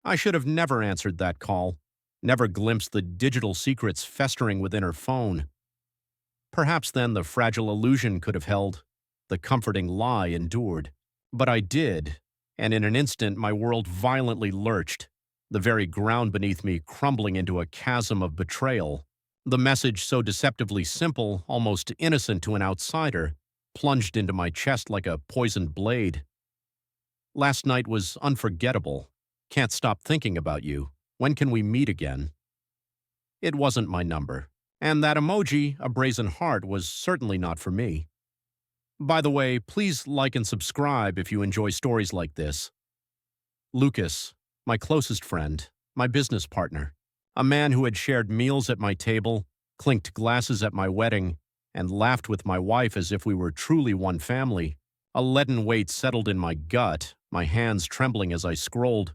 I should have never answered that call, never glimpsed the digital secrets festering within her phone. Perhaps then the fragile illusion could have held, the comforting lie endured. But I did, and in an instant my world violently lurched, the very ground beneath me crumbling into a chasm of betrayal. The message, so deceptively simple, almost innocent to an outsider, plunged into my chest like a poisoned blade. Last night was unforgettable. Can't stop thinking about you. When can we meet again? It wasn't my number. And that emoji, a brazen heart, was certainly not for me. By the way, please like and subscribe if you enjoy stories like this. Lucas, my closest friend, my business partner, a man who had shared meals at my table, clinked glasses at my wedding, and laughed with my wife as if we were truly one family. A leaden weight settled in my gut, my hands trembling as I scrolled,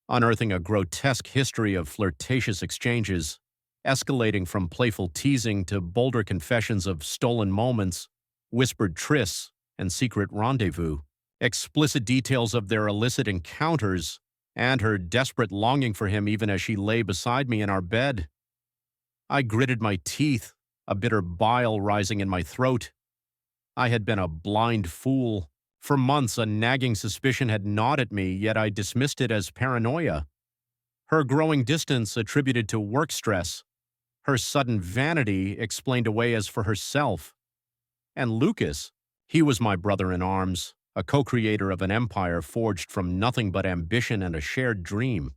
unearthing a grotesque history of flirtatious exchanges, escalating from playful teasing to bolder confessions of stolen moments, whispered trysts, and secret rendezvous, explicit details of their illicit encounters, and her desperate longing for him even as she lay beside me in our bed. I gritted my teeth, a bitter bile rising in my throat. I had been a blind fool. For months, a nagging suspicion had gnawed at me, yet I dismissed it as paranoia. Her growing distance attributed to work stress, her sudden vanity explained away as for herself. And Lucas, he was my brother in arms, a co-creator of an empire forged from nothing but ambition and a shared dream.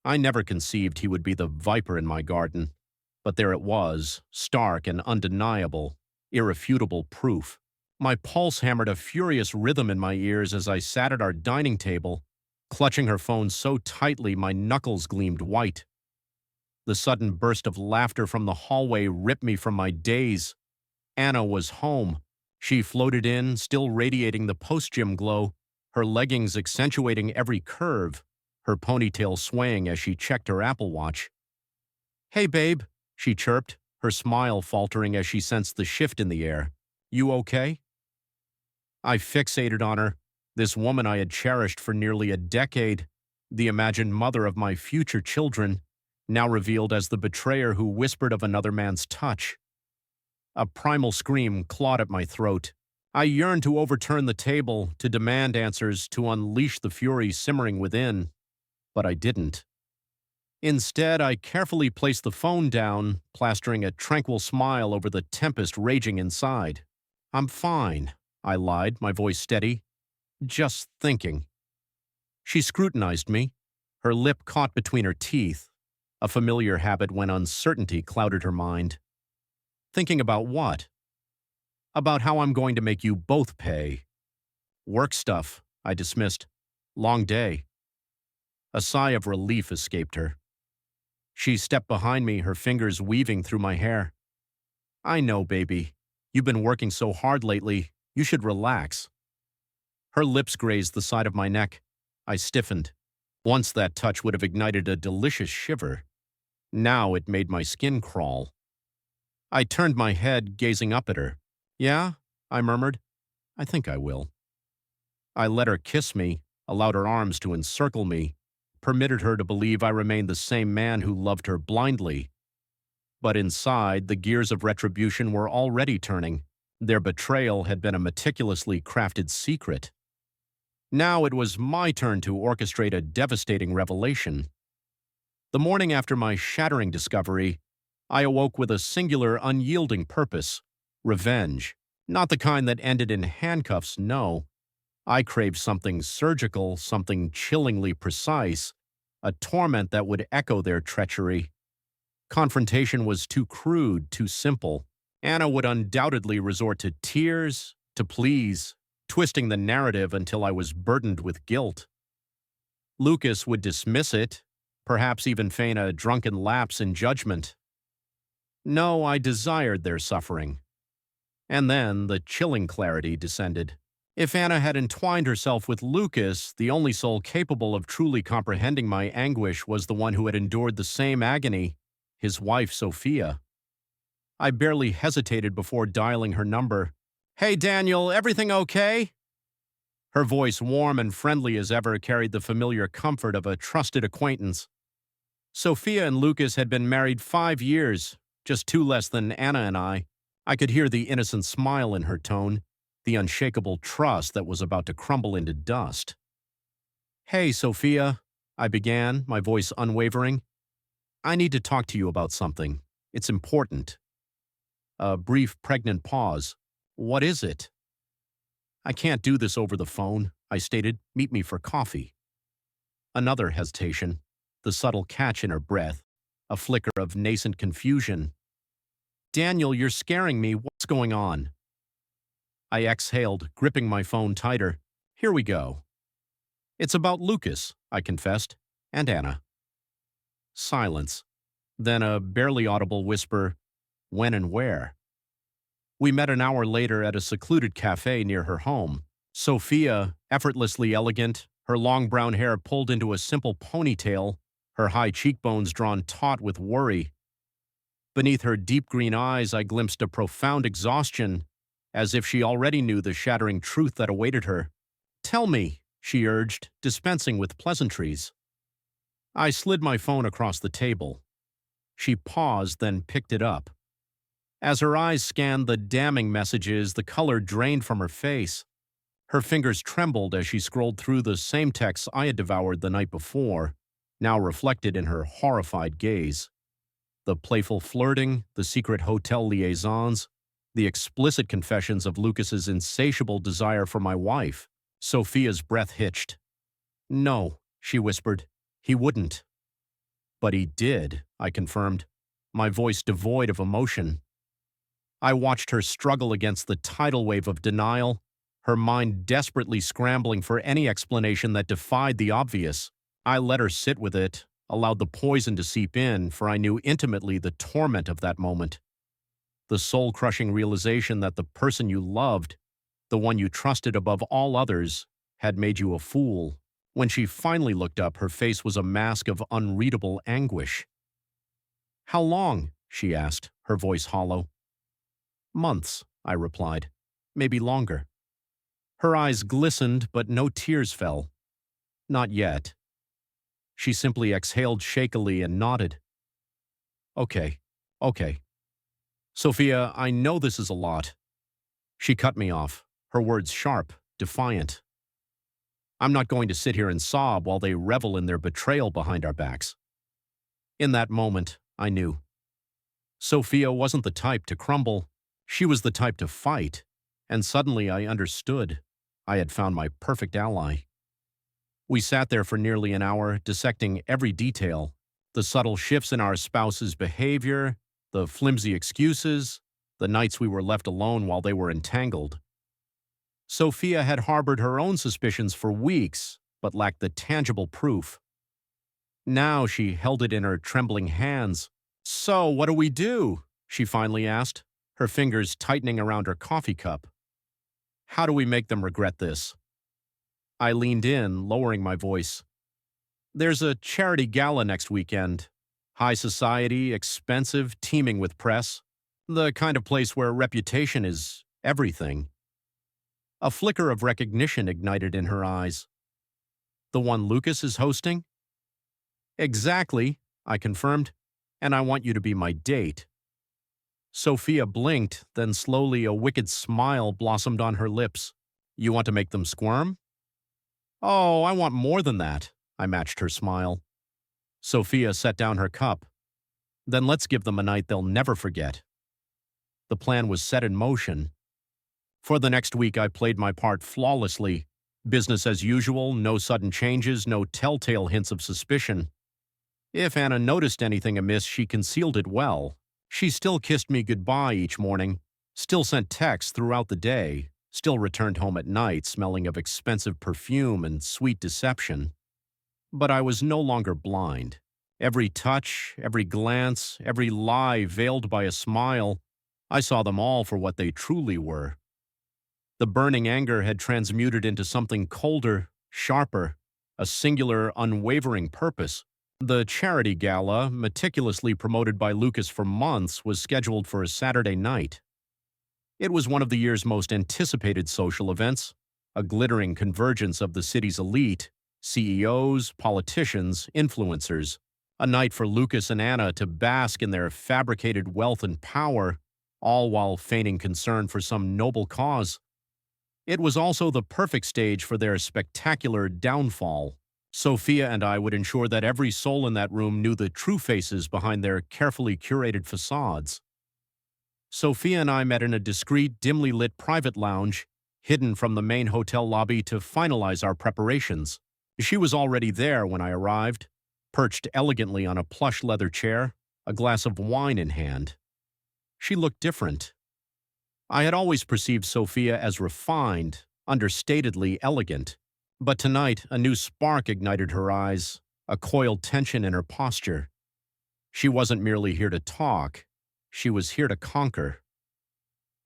I never conceived he would be the viper in my garden, but there it was, stark and undeniable, irrefutable proof. My pulse hammered a furious rhythm in my ears as I sat at our dining table, clutching her phone so tightly my knuckles gleamed white. The sudden burst of laughter from the hallway ripped me from my daze. Anna was home. She floated in, still radiating the post-gym glow, her leggings accentuating every curve, her ponytail swaying as she checked her Apple Watch. "Hey, babe," she chirped, her smile faltering as she sensed the shift in the air. "You okay?" I fixated on her, this woman I had cherished for nearly a decade, the imagined mother of my future children, now revealed as the betrayer who whispered of another man's touch. A primal scream clawed at my throat. I yearned to overturn the table, to demand answers, to unleash the fury simmering within. But I didn't. Instead, I carefully placed the phone down, plastering a tranquil smile over the tempest raging inside. "I'm fine," I lied, my voice steady. "Just thinking." She scrutinized me, her lip caught between her teeth, a familiar habit when uncertainty clouded her mind. "Thinking about what?" "About how I'm going to make you both pay." "Work stuff," I dismissed. "Long day." A sigh of relief escaped her. She stepped behind me, her fingers weaving through my hair. "I know, baby. You've been working so hard lately. You should relax." Her lips grazed the side of my neck. I stiffened. Once that touch would have ignited a delicious shiver. Now it made my skin crawl. I turned my head, gazing up at her. "Yeah?" I murmured. "I think I will." I let her kiss me, allowed her arms to encircle me, permitted her to believe I remained the same man who loved her blindly. But inside, the gears of retribution were already turning. Their betrayal had been a meticulously crafted secret. Now it was my turn to orchestrate a devastating revelation. The morning after my shattering discovery, I awoke with a singular, unyielding purpose: revenge. Not the kind that ended in handcuffs, no. I craved something surgical, something chillingly precise, a torment that would echo their treachery. Confrontation was too crude, too simple. Anna would undoubtedly resort to tears, to pleas, twisting the narrative until I was burdened with guilt. Lucas would dismiss it, perhaps even feign a drunken lapse in judgment. No, I desired their suffering. And then the chilling clarity descended. If Anna had entwined herself with Lucas, the only soul capable of truly comprehending my anguish was the one who had endured the same agony, his wife, Sophia. I barely hesitated before dialing her number. "Hey, Daniel, everything okay?" Her voice, warm and friendly as ever, carried the familiar comfort of a trusted acquaintance. Sophia and Lucas had been married 5 years, just 2 less than Anna and I. I could hear the innocent smile in her tone, the unshakable trust that was about to crumble into dust. "Hey, Sophia," I began, my voice unwavering. "I need to talk to you about something. It's important." A brief, pregnant pause. "What is it?" "I can't do this over the phone," I stated. "Meet me for coffee." Another hesitation, the subtle catch in her breath, a flicker of nascent confusion. "Daniel, you're scaring me. What's going on?" I exhaled, gripping my phone tighter. "Here we go." "It's about Lucas," I confessed, "and Anna." Silence. Then a barely audible whisper, "When and where?" We met an hour later at a secluded cafe near her home. Sophia, effortlessly elegant, her long brown hair pulled into a simple ponytail, her high cheekbones drawn taut with worry. Beneath her deep green eyes, I glimpsed a profound exhaustion, as if she already knew the shattering truth that awaited her. "Tell me," she urged, dispensing with pleasantries. I slid my phone across the table. She paused, then picked it up. As her eyes scanned the damning messages, the color drained from her face. Her fingers trembled as she scrolled through the same texts I had devoured the night before, now reflected in her horrified gaze. The playful flirting, the secret hotel liaisons, the explicit confessions of Lucas's insatiable desire for my wife. Sophia's breath hitched. "No," she whispered. "He wouldn't." "But he did," I confirmed, my voice devoid of emotion. I watched her struggle against the tidal wave of denial, her mind desperately scrambling for any explanation that defied the obvious. I let her sit with it, allowed the poison to seep in, for I knew intimately the torment of that moment. The soul-crushing realization that the person you loved, the one you trusted above all others, had made you a fool. When she finally looked up, her face was a mask of unreadable anguish. "How long?" she asked, her voice hollow. "Months," I replied. "Maybe longer." Her eyes glistened, but no tears fell. "Not yet." She simply exhaled shakily and nodded. Okay. "Sophia, I know this is a lot." She cut me off, her words sharp, defiant. "I'm not going to sit here and sob while they revel in their betrayal behind our backs." In that moment, I knew. Sophia wasn't the type to crumble. She was the type to fight. And suddenly I understood. I had found my perfect ally. We sat there for nearly an hour, dissecting every detail, the subtle shifts in our spouse's behavior, the flimsy excuses, the nights we were left alone while they were entangled. Sophia had harbored her own suspicions for weeks, but lacked the tangible proof. Now she held it in her trembling hands. "So, what do we do?" she finally asked, her fingers tightening around her coffee cup. "How do we make them regret this?" I leaned in, lowering my voice. "There's a charity gala next weekend. High society, expensive, teeming with press. The kind of place where reputation is everything." A flicker of recognition ignited in her eyes. "The one Lucas is hosting?" "Exactly," I confirmed, "and I want you to be my date." Sophia blinked, then slowly a wicked smile blossomed on her lips. "You want to make them squirm?" "Oh, I want more than that," I matched her smile. Sophia set down her cup. "Then let's give them a night they'll never forget." The plan was set in motion. For the next week, I played my part flawlessly. Business as usual, no sudden changes, no telltale hints of suspicion. If Anna noticed anything amiss, she concealed it well. She still kissed me goodbye each morning, still sent texts throughout the day, still returned home at night smelling of expensive perfume and sweet deception. But I was no longer blind. Every touch, every glance, every lie veiled by a smile, I saw them all for what they truly were. The burning anger had transmuted into something colder, sharper, a singular, unwavering purpose. The charity gala, meticulously promoted by Lucas for months, was scheduled for a Saturday night. It was one of the year's most anticipated social events. a glittering convergence of the city's elite, CEOs, politicians, influencers, a night for Lucas and Anna to bask in their fabricated wealth and power, all while feigning concern for some noble cause. It was also the perfect stage for their spectacular downfall. Sophia and I would ensure that every soul in that room knew the true faces behind their carefully curated facades. Sophia and I met in a discreet, dimly lit private lounge, hidden from the main hotel lobby to finalize our preparations. She was already there when I arrived, perched elegantly on a plush leather chair, a glass of wine in hand. She looked different. I had always perceived Sophia as refined, understatedly elegant. But tonight, a new spark ignited her eyes, a coiled tension in her posture. She wasn't merely here to talk. She was here to conquer.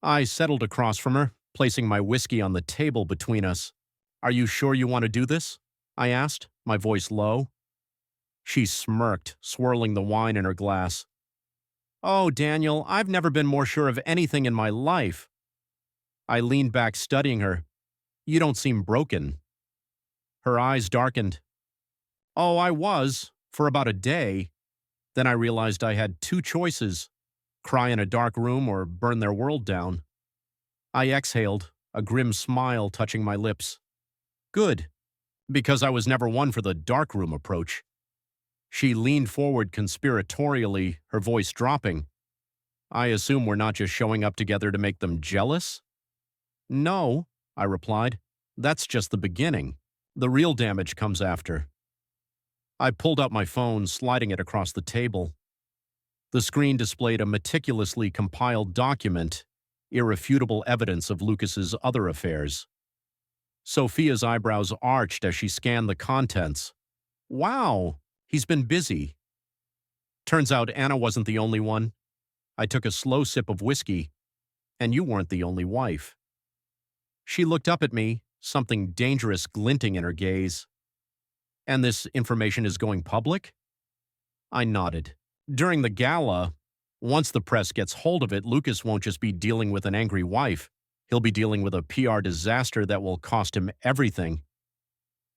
I settled across from her, placing my whiskey on the table between us. "Are you sure you want to do this?" I asked, my voice low. She smirked, swirling the wine in her glass. "Oh, Daniel, I've never been more sure of anything in my life." I leaned back, studying her. "You don't seem broken." Her eyes darkened. "Oh, I was, for about a day. Then I realized I had two choices: cry in a dark room or burn their world down." I exhaled, a grim smile touching my lips. "Good, because I was never one for the darkroom approach." She leaned forward conspiratorially, her voice dropping. "I assume we're not just showing up together to make them jealous?" "No," I replied. "That's just the beginning. The real damage comes after." I pulled out my phone, sliding it across the table. The screen displayed a meticulously compiled document, irrefutable evidence of Lucas's other affairs. Sophia's eyebrows arched as she scanned the contents. "Wow, he's been busy." Turns out Anna wasn't the only one. I took a slow sip of whiskey, and you weren't the only wife. She looked up at me, something dangerous glinting in her gaze. "And this information is going public?" I nodded. "During the gala, once the press gets hold of it, Lucas won't just be dealing with an angry wife. He'll be dealing with a PR disaster that will cost him everything."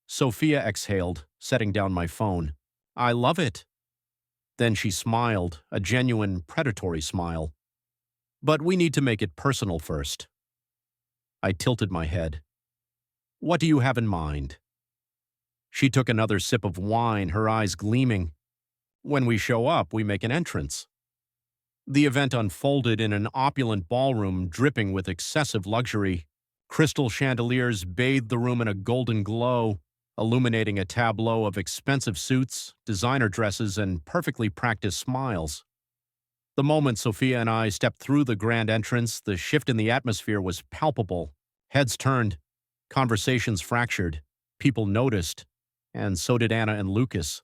Sophia exhaled, setting down my phone. "I love it." Then she smiled, a genuine predatory smile. "But we need to make it personal first." I tilted my head. "What do you have in mind?" She took another sip of wine, her eyes gleaming. "When we show up, we make an entrance." The event unfolded in an opulent ballroom dripping with excessive luxury. Crystal chandeliers bathed the room in a golden glow, illuminating a tableau of expensive suits, designer dresses, and perfectly practiced smiles. The moment Sophia and I stepped through the grand entrance, the shift in the atmosphere was palpable. Heads turned, conversations fractured, people noticed, and so did Anna and Lucas.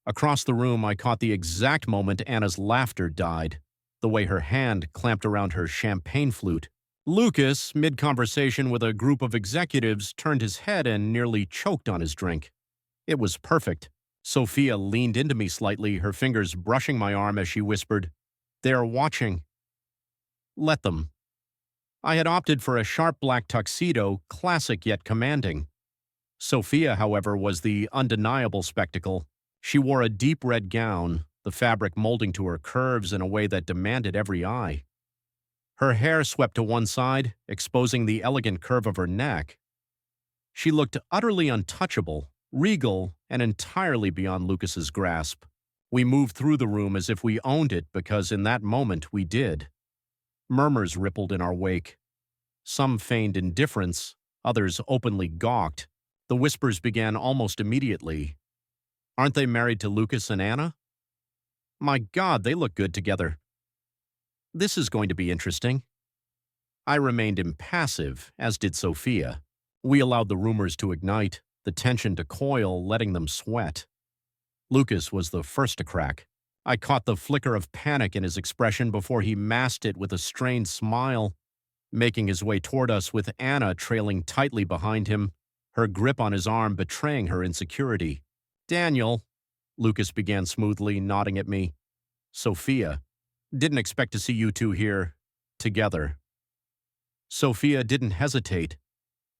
Across the room, I caught the exact moment Anna's laughter died, the way her hand clamped around her champagne flute. Lucas, mid-conversation with a group of executives, turned his head and nearly choked on his drink. It was perfect. Sophia leaned into me slightly, her fingers brushing my arm as she whispered, "They're watching." Let them. I had opted for a sharp black tuxedo, classic yet commanding. Sophia, however, was the undeniable spectacle. She wore a deep red gown, the fabric molding to her curves in a way that demanded every eye. Her hair swept to one side, exposing the elegant curve of her neck. She looked utterly untouchable, regal, and entirely beyond Lucas's grasp. We moved through the room as if we owned it because in that moment we did. Murmurs rippled in our wake. Some feigned indifference, others openly gawked. The whispers began almost immediately. "Aren't they married to Lucas and Anna? My God, they look good together. This is going to be interesting." I remained impassive, as did Sophia. We allowed the rumors to ignite, the tension to coil, letting them sweat. Lucas was the first to crack. I caught the flicker of panic in his expression before he masked it with a strained smile, making his way toward us with Anna trailing tightly behind him, her grip on his arm betraying her insecurity. "Daniel," Lucas began smoothly, nodding at me. "Sophia, didn't expect to see you two here together." Sophia didn't hesitate.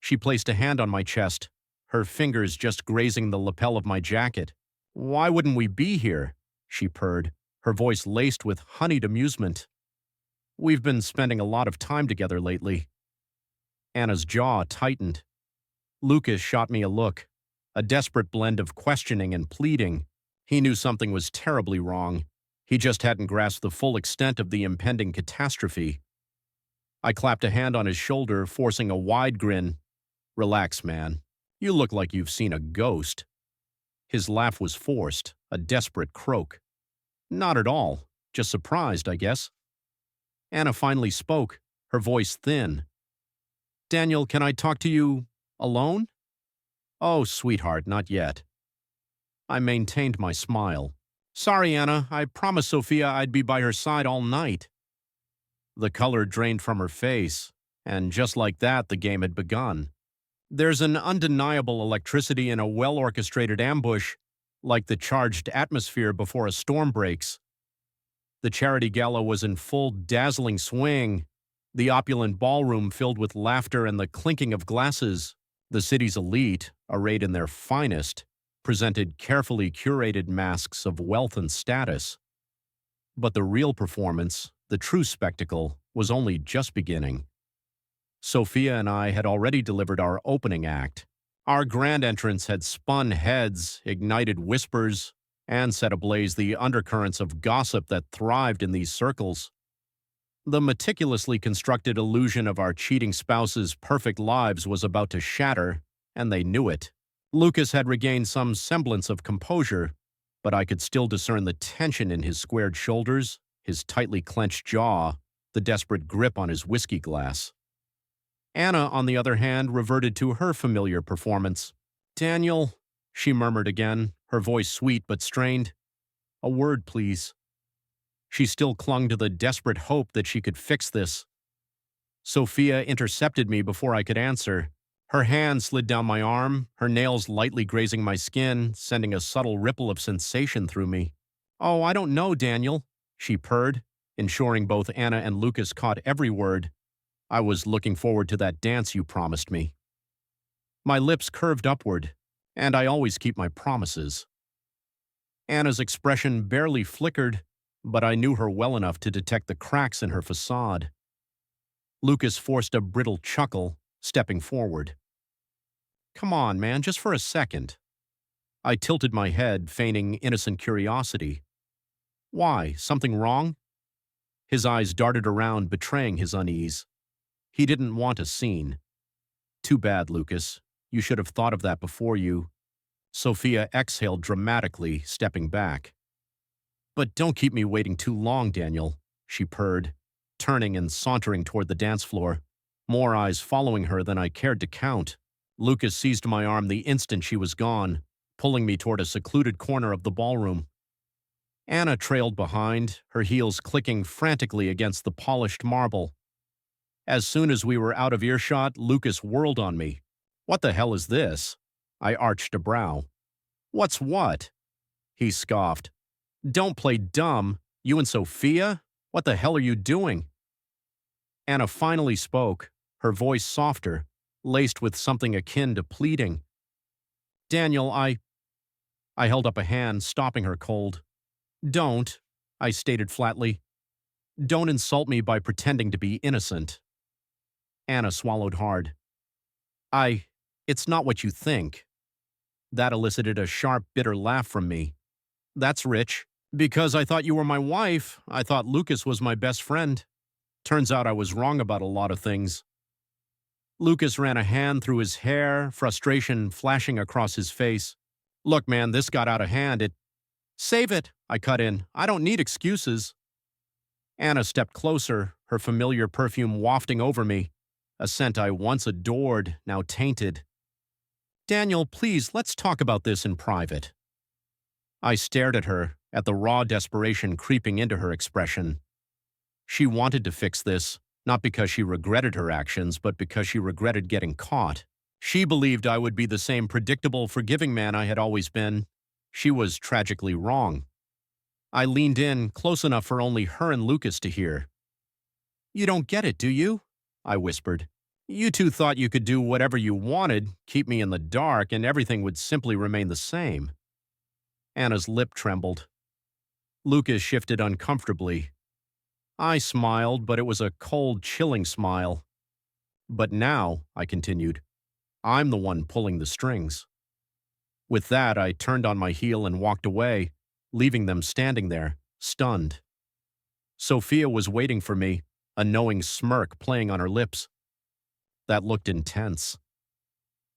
She placed a hand on my chest, her fingers just grazing the lapel of my jacket. "Why wouldn't we be here?" she purred, her voice laced with honeyed amusement. "We've been spending a lot of time together lately." Anna's jaw tightened. Lucas shot me a look, a desperate blend of questioning and pleading. He knew something was terribly wrong. He just hadn't grasped the full extent of the impending catastrophe. I clapped a hand on his shoulder, forcing a wide grin. "Relax, man. You look like you've seen a ghost." His laugh was forced, a desperate croak. "Not at all. Just surprised, I guess." Anna finally spoke, her voice thin. "Daniel, can I talk to you alone?" "Oh, sweetheart, not yet." I maintained my smile. "Sorry, Anna. I promised Sophia I'd be by her side all night." The color drained from her face, and just like that, the game had begun. There's an undeniable electricity in a well-orchestrated ambush, like the charged atmosphere before a storm breaks. The charity gala was in full dazzling swing, the opulent ballroom filled with laughter and the clinking of glasses. The city's elite, arrayed in their finest, presented carefully curated masks of wealth and status. But the real performance, the true spectacle, was only just beginning. Sophia and I had already delivered our opening act. Our grand entrance had spun heads, ignited whispers, and set ablaze the undercurrents of gossip that thrived in these circles. The meticulously constructed illusion of our cheating spouses' perfect lives was about to shatter, and they knew it. Lucas had regained some semblance of composure, but I could still discern the tension in his squared shoulders, his tightly clenched jaw, the desperate grip on his whiskey glass. Anna, on the other hand, reverted to her familiar performance. "Daniel," she murmured again, her voice sweet but strained. "A word, please." She still clung to the desperate hope that she could fix this. Sophia intercepted me before I could answer. Her hand slid down my arm, her nails lightly grazing my skin, sending a subtle ripple of sensation through me. "Oh, I don't know, Daniel," she purred, ensuring both Anna and Lucas caught every word. "I was looking forward to that dance you promised me." My lips curved upward, and I always keep my promises. Anna's expression barely flickered, but I knew her well enough to detect the cracks in her facade. Lucas forced a brittle chuckle, stepping forward. "Come on, man, just for a second." I tilted my head, feigning innocent curiosity. "Why? Something wrong?" His eyes darted around, betraying his unease. He didn't want a scene. "Too bad, Lucas. You should have thought of that before you." Sophia exhaled dramatically, stepping back. "But don't keep me waiting too long, Daniel," she purred, turning and sauntering toward the dance floor, more eyes following her than I cared to count. Lucas seized my arm the instant she was gone, pulling me toward a secluded corner of the ballroom. Anna trailed behind, her heels clicking frantically against the polished marble. As soon as we were out of earshot, Lucas whirled on me. "What the hell is this?" I arched a brow. "What's what?" He scoffed. "Don't play dumb. You and Sophia? What the hell are you doing?" Anna finally spoke, her voice softer, laced with something akin to pleading. "Daniel, I held up a hand, stopping her cold. "Don't," I stated flatly. "Don't insult me by pretending to be innocent." Anna swallowed hard. It's not what you think." That elicited a sharp, bitter laugh from me. "That's rich. Because I thought you were my wife, I thought Lucas was my best friend. Turns out I was wrong about a lot of things." Lucas ran a hand through his hair, frustration flashing across his face. "Look, man, this got out of hand. Save it," I cut in. "I don't need excuses." Anna stepped closer, her familiar perfume wafting over me, a scent I once adored, now tainted. "Daniel, please, let's talk about this in private." I stared at her, at the raw desperation creeping into her expression. She wanted to fix this, not because she regretted her actions, but because she regretted getting caught. She believed I would be the same predictable, forgiving man I had always been. She was tragically wrong. I leaned in, close enough for only her and Lucas to hear. "You don't get it, do you?" I whispered. You two thought you could do whatever you wanted, keep me in the dark, and everything would simply remain the same. Anna's lip trembled. Lucas shifted uncomfortably. I smiled, but it was a cold, chilling smile. But now, I continued, I'm the one pulling the strings. With that, I turned on my heel and walked away, leaving them standing there, stunned. Sophia was waiting for me, a knowing smirk playing on her lips. That looked intense.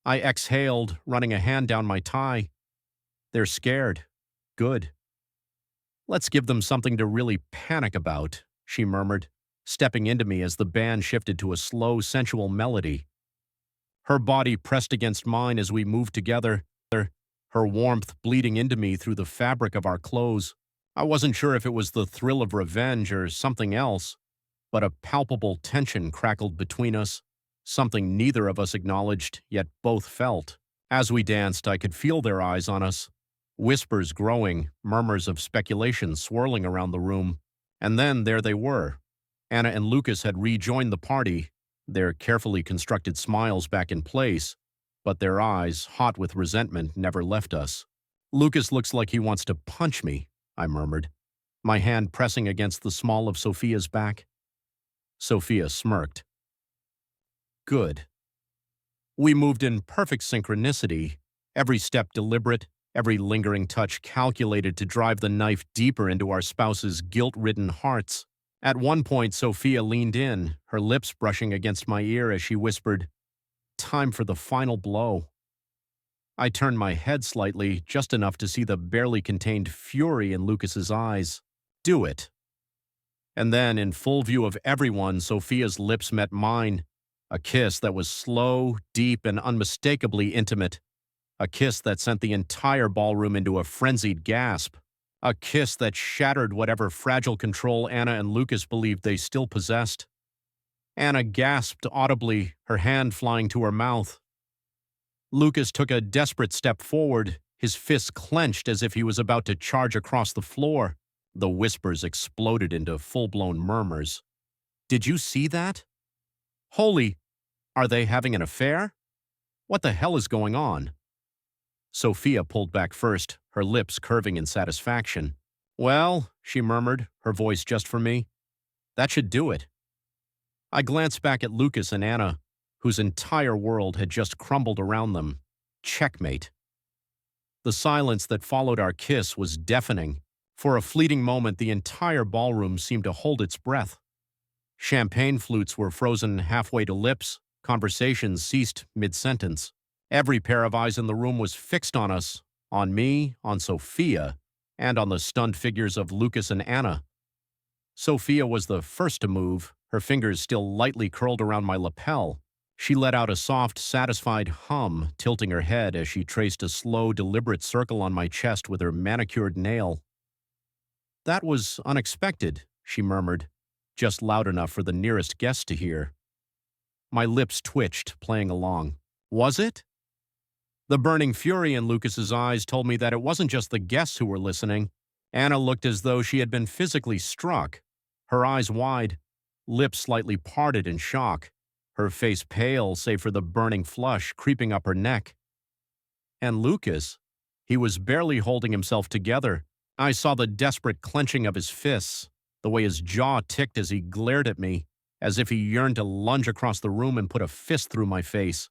I exhaled, running a hand down my tie. They're scared. Good. Let's give them something to really panic about, she murmured, stepping into me as the band shifted to a slow, sensual melody. Her body pressed against mine as we moved together, her warmth bleeding into me through the fabric of our clothes. I wasn't sure if it was the thrill of revenge or something else, but a palpable tension crackled between us, something neither of us acknowledged, yet both felt. As we danced, I could feel their eyes on us, whispers growing, murmurs of speculation swirling around the room. And then there they were. Anna and Lucas had rejoined the party, their carefully constructed smiles back in place, but their eyes, hot with resentment, never left us. Lucas looks like he wants to punch me, I murmured, my hand pressing against the small of Sophia's back. Sophia smirked. Good. We moved in perfect synchronicity, every step deliberate, every lingering touch calculated to drive the knife deeper into our spouses' guilt-ridden hearts. At one point, Sophia leaned in, her lips brushing against my ear as she whispered, "Time for the final blow." I turned my head slightly, just enough to see the barely contained fury in Lucas's eyes. Do it. And then, in full view of everyone, Sophia's lips met mine, a kiss that was slow, deep, and unmistakably intimate. A kiss that sent the entire ballroom into a frenzied gasp. A kiss that shattered whatever fragile control Anna and Lucas believed they still possessed. Anna gasped audibly, her hand flying to her mouth. Lucas took a desperate step forward, his fists clenched as if he was about to charge across the floor. The whispers exploded into full-blown murmurs. Did you see that? Holy, are they having an affair? What the hell is going on? Sophia pulled back first, her lips curving in satisfaction. Well, she murmured, her voice just for me. That should do it. I glanced back at Lucas and Anna, whose entire world had just crumbled around them. Checkmate. The silence that followed our kiss was deafening. For a fleeting moment, the entire ballroom seemed to hold its breath. Champagne flutes were frozen halfway to lips, conversations ceased mid-sentence. Every pair of eyes in the room was fixed on us, on me, on Sophia, and on the stunned figures of Lucas and Anna. Sophia was the first to move, her fingers still lightly curled around my lapel. She let out a soft, satisfied hum, tilting her head as she traced a slow, deliberate circle on my chest with her manicured nail. That was unexpected, she murmured, just loud enough for the nearest guest to hear. My lips twitched, playing along. Was it? The burning fury in Lucas's eyes told me that it wasn't just the guests who were listening. Anna looked as though she had been physically struck, her eyes wide, lips slightly parted in shock, her face pale save for the burning flush creeping up her neck. And Lucas, he was barely holding himself together. I saw the desperate clenching of his fists, the way his jaw ticked as he glared at me, as if he yearned to lunge across the room and put a fist through my face.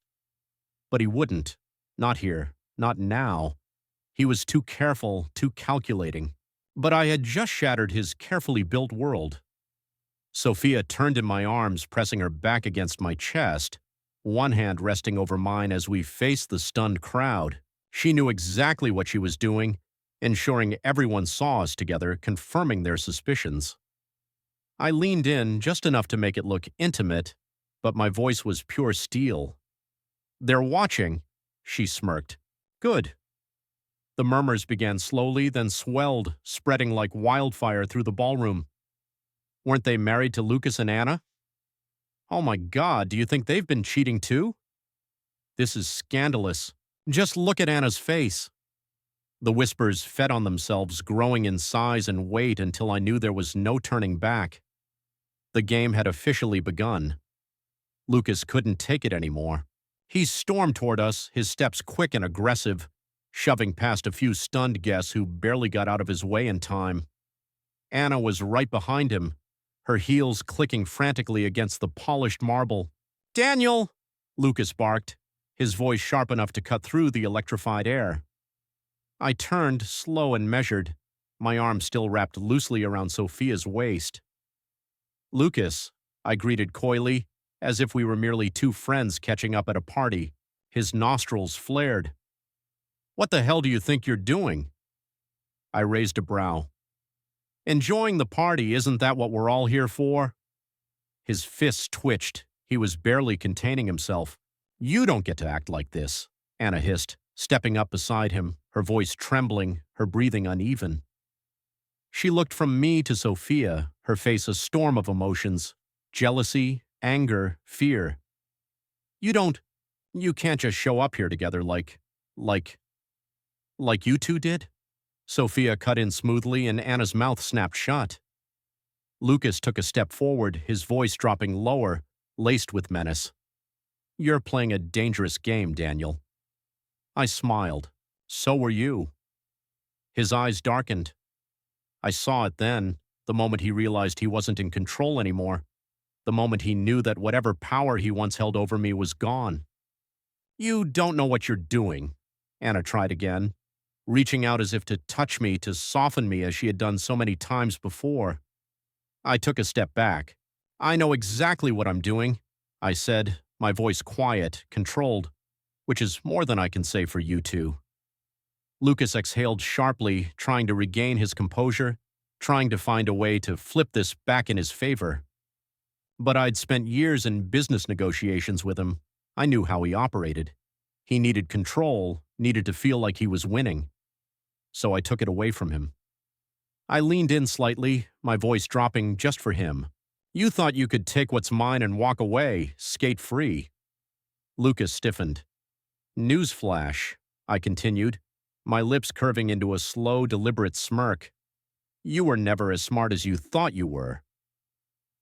But he wouldn't. Not here. Not now. He was too careful, too calculating. But I had just shattered his carefully built world. Sophia turned in my arms, pressing her back against my chest, one hand resting over mine as we faced the stunned crowd. She knew exactly what she was doing, ensuring everyone saw us together, confirming their suspicions. I leaned in just enough to make it look intimate, but my voice was pure steel. They're watching, she smirked. Good. The murmurs began slowly, then swelled, spreading like wildfire through the ballroom. Weren't they married to Lucas and Anna? Oh my God, do you think they've been cheating too? This is scandalous. Just look at Anna's face. The whispers fed on themselves, growing in size and weight until I knew there was no turning back. The game had officially begun. Lucas couldn't take it anymore. He stormed toward us, his steps quick and aggressive, shoving past a few stunned guests who barely got out of his way in time. Anna was right behind him, her heels clicking frantically against the polished marble. "Daniel!" Lucas barked, his voice sharp enough to cut through the electrified air. I turned, slow and measured, my arm still wrapped loosely around Sophia's waist. "Lucas," I greeted coyly, as if we were merely two friends catching up at a party. His nostrils flared. "What the hell do you think you're doing?" I raised a brow. "Enjoying the party, isn't that what we're all here for?" His fists twitched. He was barely containing himself. "You don't get to act like this," Anna hissed, stepping up beside him, her voice trembling, her breathing uneven. She looked from me to Sophia, her face a storm of emotions: jealousy, anger, fear. You can't just show up here together like you two did?" Sophia cut in smoothly and Anna's mouth snapped shut. Lucas took a step forward, his voice dropping lower, laced with menace. "You're playing a dangerous game, Daniel." I smiled. "So were you." His eyes darkened. I saw it then, the moment he realized he wasn't in control anymore, the moment he knew that whatever power he once held over me was gone. "You don't know what you're doing," Anna tried again, reaching out as if to touch me, to soften me as she had done so many times before. I took a step back. "I know exactly what I'm doing," I said, my voice quiet, controlled, which is more than I can say for you two. Lucas exhaled sharply, trying to regain his composure, trying to find a way to flip this back in his favor. But I'd spent years in business negotiations with him. I knew how he operated. He needed control, needed to feel like he was winning. So I took it away from him. I leaned in slightly, my voice dropping just for him. "You thought you could take what's mine and walk away, skate free." Lucas stiffened. "Newsflash," I continued, my lips curving into a slow, deliberate smirk. "You were never as smart as you thought you were."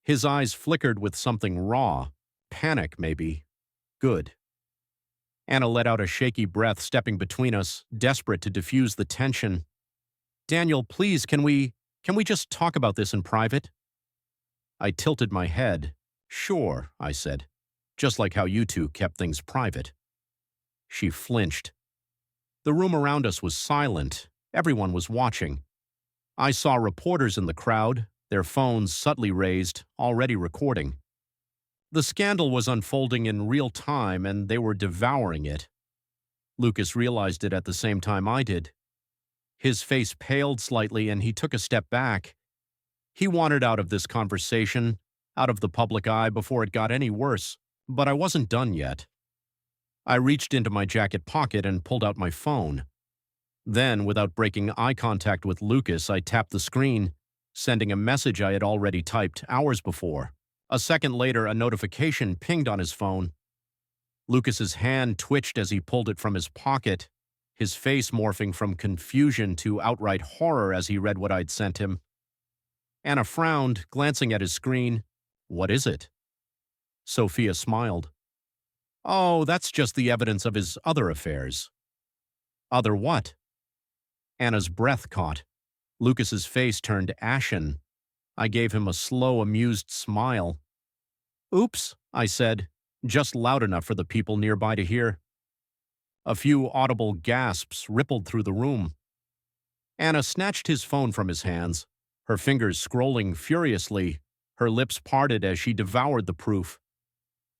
His eyes flickered with something raw. Panic, maybe. Good. Anna let out a shaky breath, stepping between us, desperate to diffuse the tension. "Daniel, please, can we just talk about this in private?" I tilted my head. "Sure," I said, "just like how you two kept things private." She flinched. The room around us was silent. Everyone was watching. I saw reporters in the crowd, their phones subtly raised, already recording. The scandal was unfolding in real time, and they were devouring it. Lucas realized it at the same time I did. His face paled slightly, and he took a step back. He wanted out of this conversation, out of the public eye before it got any worse, but I wasn't done yet. I reached into my jacket pocket and pulled out my phone. Then, without breaking eye contact with Lucas, I tapped the screen, sending a message I had already typed hours before. A second later, a notification pinged on his phone. Lucas's hand twitched as he pulled it from his pocket, his face morphing from confusion to outright horror as he read what I'd sent him. Anna frowned, glancing at his screen. "What is it?" Sophia smiled. "Oh, that's just the evidence of his other affairs." "Other what?" Anna's breath caught. Lucas's face turned ashen. I gave him a slow, amused smile. "Oops," I said, just loud enough for the people nearby to hear. A few audible gasps rippled through the room. Anna snatched his phone from his hands, her fingers scrolling furiously, her lips parted as she devoured the proof.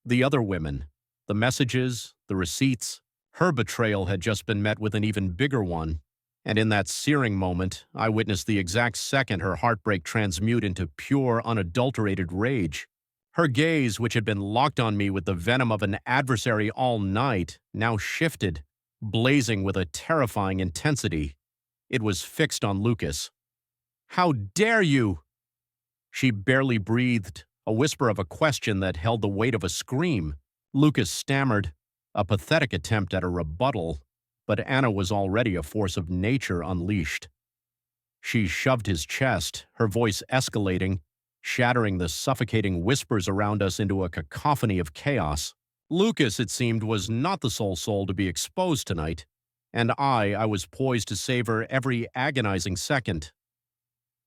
The other women, the messages, the receipts, her betrayal had just been met with an even bigger one. And in that searing moment, I witnessed the exact second her heartbreak transmute into pure, unadulterated rage. Her gaze, which had been locked on me with the venom of an adversary all night, now shifted, blazing with a terrifying intensity. It was fixed on Lucas. "How dare you?" She barely breathed, a whisper of a question that held the weight of a scream. Lucas stammered, a pathetic attempt at a rebuttal, but Anna was already a force of nature unleashed. She shoved his chest, her voice escalating, shattering the suffocating whispers around us into a cacophony of chaos. Lucas, it seemed, was not the sole soul to be exposed tonight, and I was poised to savor every agonizing second.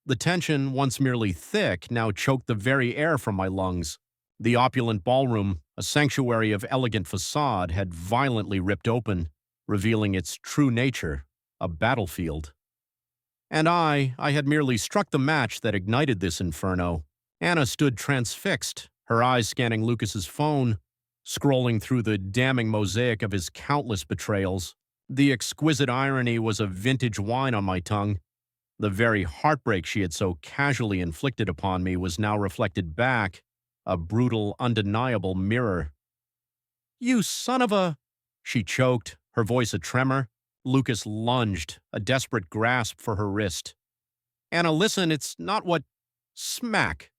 The tension, once merely thick, now choked the very air from my lungs. The opulent ballroom, a sanctuary of elegant facade, had violently ripped open, revealing its true nature, a battlefield. And I had merely struck the match that ignited this inferno. Anna stood transfixed, her eyes scanning Lucas's phone, scrolling through the damning mosaic of his countless betrayals. The exquisite irony was a vintage wine on my tongue. The very heartbreak she had so casually inflicted upon me was now reflected back, a brutal, undeniable mirror. "You son of a—" She choked, her voice a tremor. Lucas lunged, a desperate grasp for her wrist. "Anna, listen, it's not what—" Smack!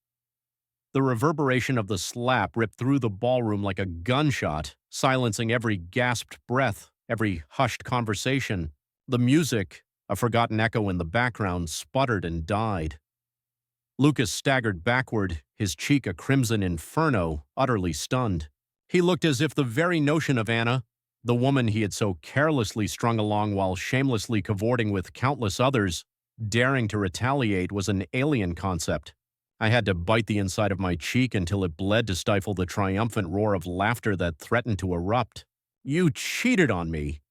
The reverberation of the slap ripped through the ballroom like a gunshot, silencing every gasped breath, every hushed conversation. The music, a forgotten echo in the background, sputtered and died. Lucas staggered backward, his cheek a crimson inferno, utterly stunned. He looked as if the very notion of Anna, the woman he had so carelessly strung along while shamelessly cavorting with countless others, daring to retaliate, was an alien concept. I had to bite the inside of my cheek until it bled to stifle the triumphant roar of laughter that threatened to erupt. "You cheated on me!"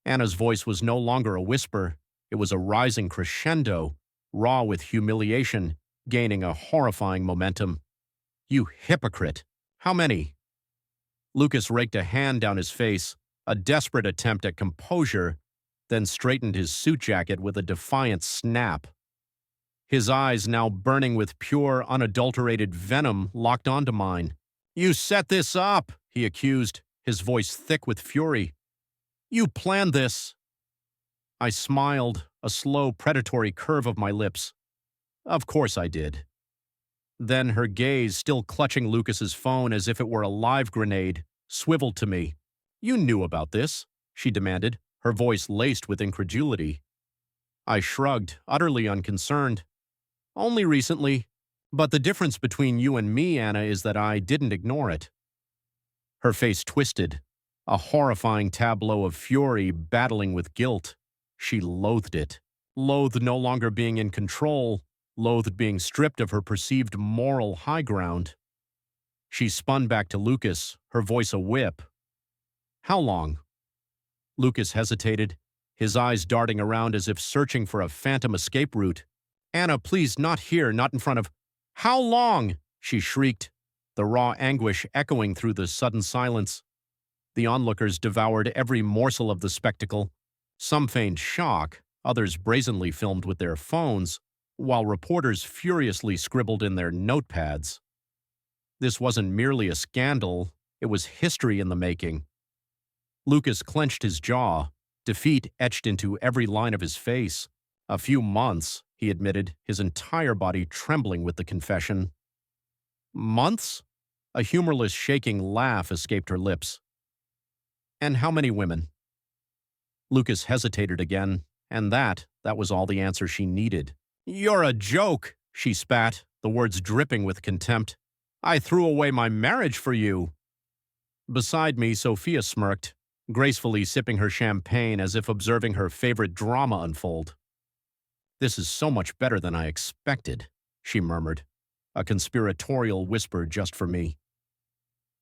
Anna's voice was no longer a whisper. It was a rising crescendo, raw with humiliation, gaining a horrifying momentum. "You hypocrite! How many?" Lucas raked a hand down his face, a desperate attempt at composure, then straightened his suit jacket with a defiant snap. His eyes, now burning with pure, unadulterated venom, locked onto mine. "You set this up!" he accused, his voice thick with fury. "You planned this!" I smiled, a slow, predatory curve of my lips. "Of course I did." Then her gaze, still clutching Lucas's phone as if it were a live grenade, swiveled to me. "You knew about this?" she demanded, her voice laced with incredulity. I shrugged, utterly unconcerned. "Only recently. But the difference between you and me, Anna, is that I didn't ignore it." Her face twisted, a horrifying tableau of fury battling with guilt. She loathed it. Loathed no longer being in control, loathed being stripped of her perceived moral high ground. She spun back to Lucas, her voice a whip. "How long?" Lucas hesitated, his eyes darting around as if searching for a phantom escape route. "Anna, please, not here, not in front of—" "How long?" she shrieked, the raw anguish echoing through the sudden silence. The onlookers devoured every morsel of the spectacle. Some feigned shock, others brazenly filmed with their phones, while reporters furiously scribbled in their notepads. This wasn't merely a scandal, it was history in the making. Lucas clenched his jaw, defeat etched into every line of his face. "A few months," he admitted, his entire body trembling with the confession. "Months?" A humorless, shaking laugh escaped her lips. "And how many women?" Lucas hesitated again, and that was all the answer she needed. "You're a joke," she spat, the words dripping with contempt. "I threw away my marriage for you." Beside me, Sophia smirked, gracefully sipping her champagne as if observing her favorite drama unfold. "This is so much better than I expected," she murmured, a conspiratorial whisper just for me.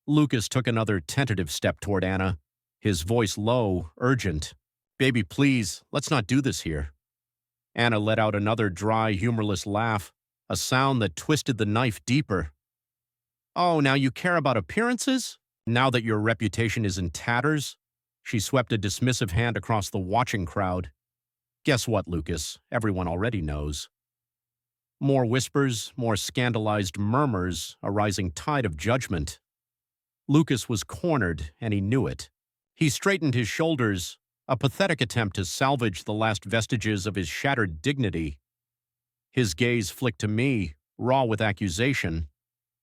Lucas took another tentative step toward Anna, his voice low, urgent. "Baby, please, let's not do this here." Anna let out another dry, humorless laugh, a sound that twisted the knife deeper. "Oh, now you care about appearances? Now that your reputation is in tatters?" She swept a dismissive hand across the watching crowd. "Guess what, Lucas? Everyone already knows." More whispers, more scandalized murmurs, a rising tide of judgment. Lucas was cornered, and he knew it. He straightened his shoulders, a pathetic attempt to salvage the last vestiges of his shattered dignity. His gaze flicked to me, raw with accusation.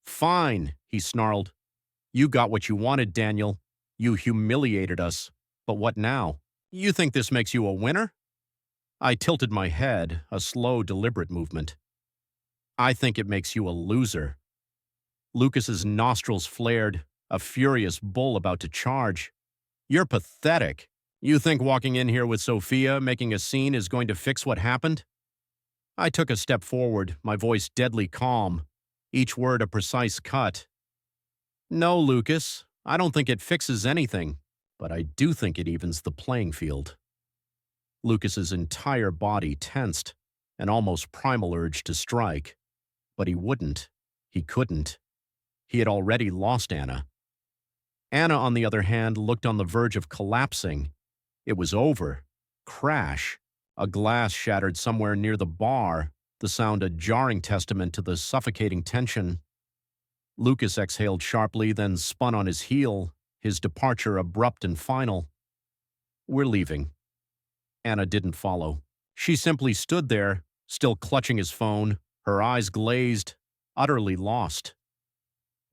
"Fine," he snarled. "You got what you wanted, Daniel. You humiliated us. But what now? You think this makes you a winner?" I tilted my head, a slow, deliberate movement. I think it makes you a loser. Lucas's nostrils flared, a furious bull about to charge. You're pathetic. You think walking in here with Sophia, making a scene, is going to fix what happened? I took a step forward, my voice deadly calm, each word a precise cut. No, Lucas, I don't think it fixes anything, but I do think it evens the playing field. Lucas's entire body tensed, an almost primal urge to strike. But he wouldn't. He couldn't. He had already lost Anna. Anna, on the other hand, looked on the verge of collapsing. It was over. Crash. A glass shattered somewhere near the bar, the sound a jarring testament to the suffocating tension. Lucas exhaled sharply, then spun on his heel, his departure abrupt and final. We're leaving. Anna didn't follow. She simply stood there, still clutching his phone, her eyes glazed, utterly lost.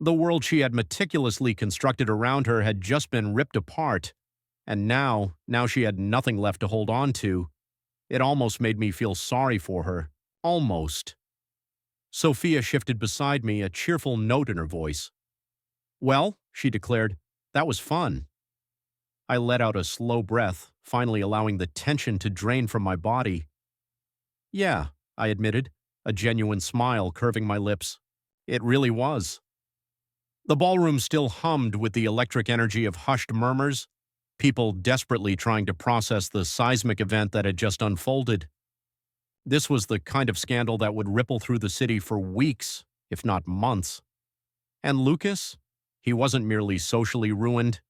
The world she had meticulously constructed around her had just been ripped apart, and now she had nothing left to hold on to. It almost made me feel sorry for her. Almost. Sophia shifted beside me, a cheerful note in her voice. Well, she declared, that was fun. I let out a slow breath, finally allowing the tension to drain from my body. Yeah, I admitted, a genuine smile curving my lips. It really was. The ballroom still hummed with the electric energy of hushed murmurs, people desperately trying to process the seismic event that had just unfolded. This was the kind of scandal that would ripple through the city for weeks, if not months. And Lucas? He wasn't merely socially ruined.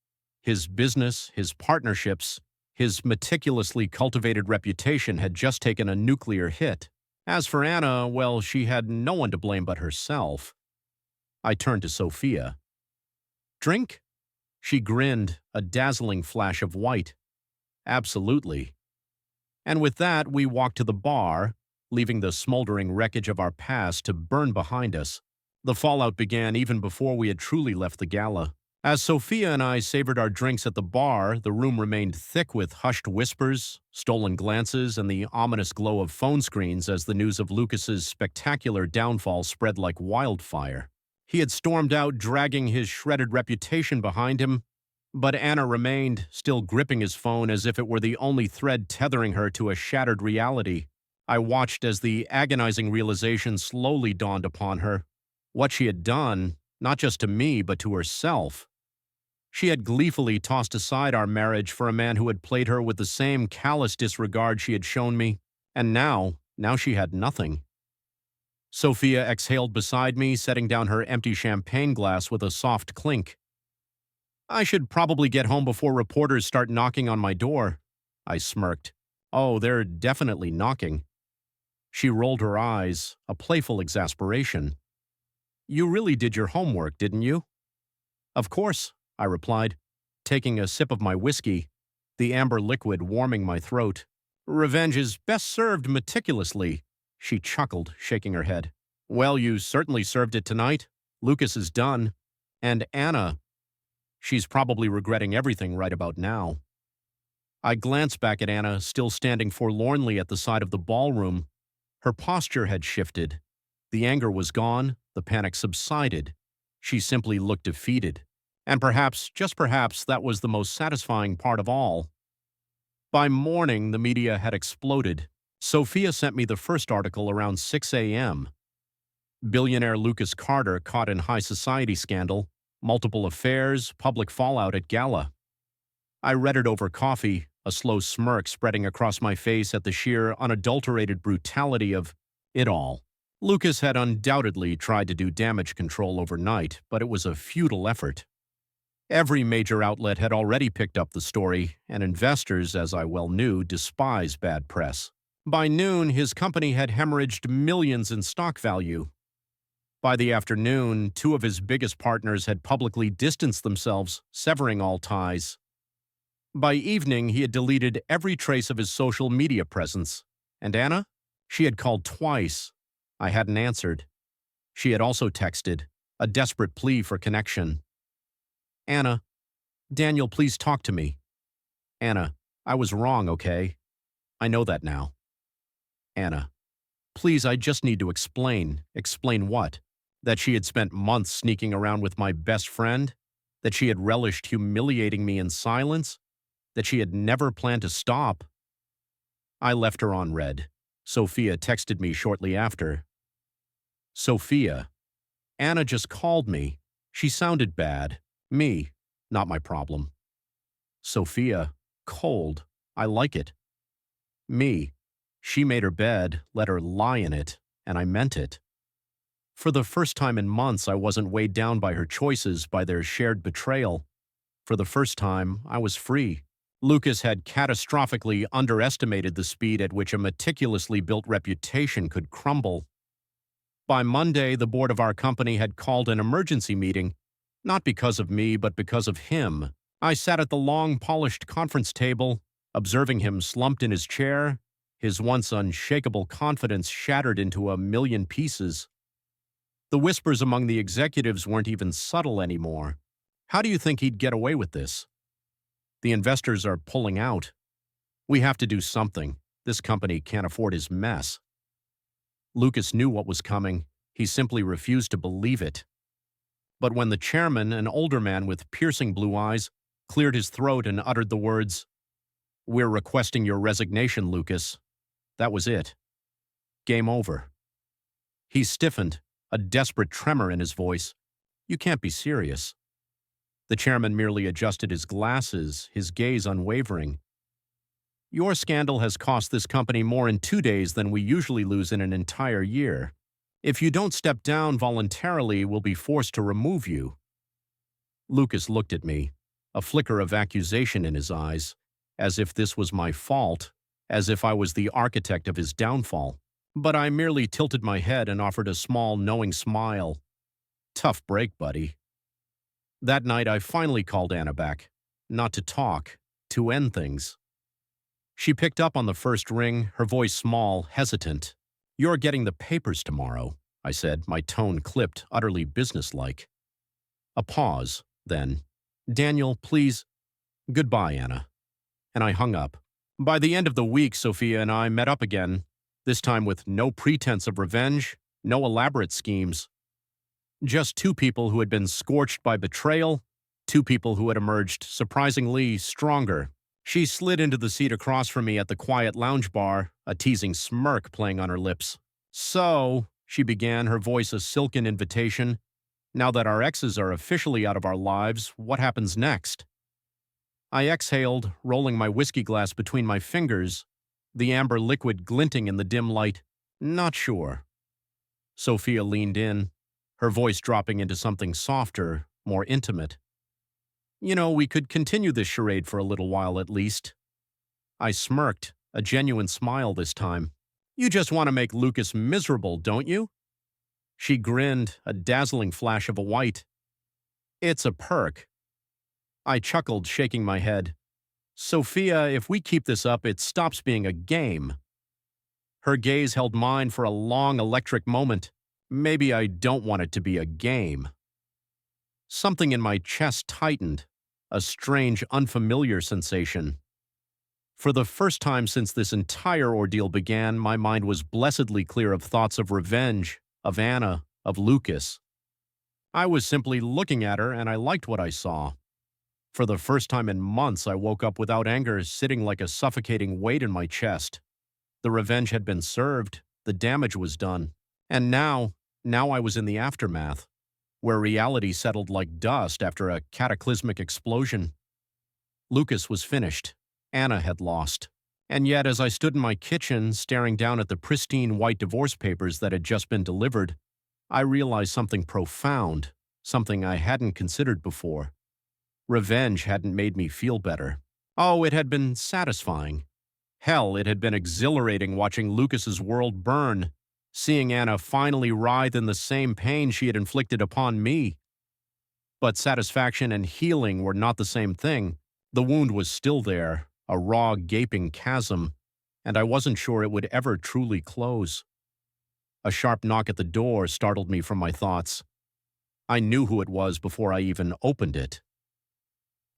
His business, his partnerships, his meticulously cultivated reputation had just taken a nuclear hit. As for Anna, well, she had no one to blame but herself. I turned to Sophia. Drink? She grinned, a dazzling flash of white. Absolutely. And with that, we walked to the bar, leaving the smoldering wreckage of our past to burn behind us. The fallout began even before we had truly left the gala. As Sophia and I savored our drinks at the bar, the room remained thick with hushed whispers, stolen glances, and the ominous glow of phone screens as the news of Lucas's spectacular downfall spread like wildfire. He had stormed out, dragging his shredded reputation behind him, but Anna remained, still gripping his phone as if it were the only thread tethering her to a shattered reality. I watched as the agonizing realization slowly dawned upon her. What she had done, not just to me, but to herself. She had gleefully tossed aside our marriage for a man who had played her with the same callous disregard she had shown me, and now she had nothing. Sophia exhaled beside me, setting down her empty champagne glass with a soft clink. I should probably get home before reporters start knocking on my door. I smirked. Oh, they're definitely knocking. She rolled her eyes, a playful exasperation. You really did your homework, didn't you? Of course, I replied, taking a sip of my whiskey, the amber liquid warming my throat. Revenge is best served meticulously, she chuckled, shaking her head. Well, you certainly served it tonight. Lucas is done. And Anna, she's probably regretting everything right about now. I glanced back at Anna, still standing forlornly at the side of the ballroom. Her posture had shifted. The anger was gone, the panic subsided. She simply looked defeated. And perhaps, just perhaps, that was the most satisfying part of all. By morning, the media had exploded. Sophia sent me the first article around 6 a.m. Billionaire Lucas Carter caught in high society scandal, multiple affairs, public fallout at gala. I read it over coffee, a slow smirk spreading across my face at the sheer, unadulterated brutality of it all. Lucas had undoubtedly tried to do damage control overnight, but it was a futile effort. Every major outlet had already picked up the story, and investors, as I well knew, despise bad press. By noon, his company had hemorrhaged millions in stock value. By the afternoon, two of his biggest partners had publicly distanced themselves, severing all ties. By evening, he had deleted every trace of his social media presence. And Anna? She had called twice. I hadn't answered. She had also texted, a desperate plea for connection. Anna, Daniel, please talk to me. Anna, I was wrong, okay? I know that now. Anna, Please, I just need to explain. Explain what? That she had spent months sneaking around with my best friend? That she had relished humiliating me in silence? That she had never planned to stop? I left her on read. Sophia texted me shortly after. Sophia, Anna just called me. She sounded bad. Me, not my problem. Sophia, cold. I like it. Me, she made her bed, let her lie in it, and I meant it. For the first time in months, I wasn't weighed down by her choices, by their shared betrayal. For the first time, I was free. Lucas had catastrophically underestimated the speed at which a meticulously built reputation could crumble. By Monday, the board of our company had called an emergency meeting, not because of me, but because of him. I sat at the long, polished conference table, observing him slumped in his chair, his once unshakable confidence shattered into a million pieces. The whispers among the executives weren't even subtle anymore. How do you think he'd get away with this? The investors are pulling out. We have to do something. This company can't afford his mess. Lucas knew what was coming. He simply refused to believe it. But when the chairman, an older man with piercing blue eyes, cleared his throat and uttered the words, "We're requesting your resignation, Lucas," that was it. Game over. He stiffened, a desperate tremor in his voice. "You can't be serious." The chairman merely adjusted his glasses, his gaze unwavering. "Your scandal has cost this company more in 2 days than we usually lose in an entire year. If you don't step down voluntarily, we'll be forced to remove you." Lucas looked at me, a flicker of accusation in his eyes, as if this was my fault, as if I was the architect of his downfall. But I merely tilted my head and offered a small, knowing smile. "Tough break, buddy." That night, I finally called Anna back, not to talk, to end things. She picked up on the first ring, her voice small, hesitant. "You're getting the papers tomorrow," I said, my tone clipped, utterly businesslike. A pause, then, "Daniel, please." "Goodbye, Anna." And I hung up. By the end of the week, Sophia and I met up again, this time with no pretense of revenge, no elaborate schemes. Just two people who had been scorched by betrayal, two people who had emerged surprisingly stronger. She slid into the seat across from me at the quiet lounge bar, a teasing smirk playing on her lips. "So," she began, her voice a silken invitation, "now that our exes are officially out of our lives, what happens next?" I exhaled, rolling my whiskey glass between my fingers, the amber liquid glinting in the dim light. "Not sure." Sophia leaned in, her voice dropping into something softer, more intimate. "You know, we could continue this charade for a little while at least." I smirked, a genuine smile this time. "You just want to make Lucas miserable, don't you?" She grinned, a dazzling flash of a white. "It's a perk." I chuckled, shaking my head. "Sophia, if we keep this up, it stops being a game." Her gaze held mine for a long electric moment. "Maybe I don't want it to be a game." Something in my chest tightened, a strange, unfamiliar sensation. For the first time since this entire ordeal began, my mind was blessedly clear of thoughts of revenge, of Anna, of Lucas. I was simply looking at her, and I liked what I saw. For the first time in months, I woke up without anger sitting like a suffocating weight in my chest. The revenge had been served, the damage was done. And now I was in the aftermath, where reality settled like dust after a cataclysmic explosion. Lucas was finished. Anna had lost. And yet, as I stood in my kitchen, staring down at the pristine white divorce papers that had just been delivered, I realized something profound, something I hadn't considered before. Revenge hadn't made me feel better. Oh, it had been satisfying. Hell, it had been exhilarating watching Lucas's world burn, seeing Anna finally writhe in the same pain she had inflicted upon me. But satisfaction and healing were not the same thing. The wound was still there, a raw, gaping chasm, and I wasn't sure it would ever truly close. A sharp knock at the door startled me from my thoughts. I knew who it was before I even opened it.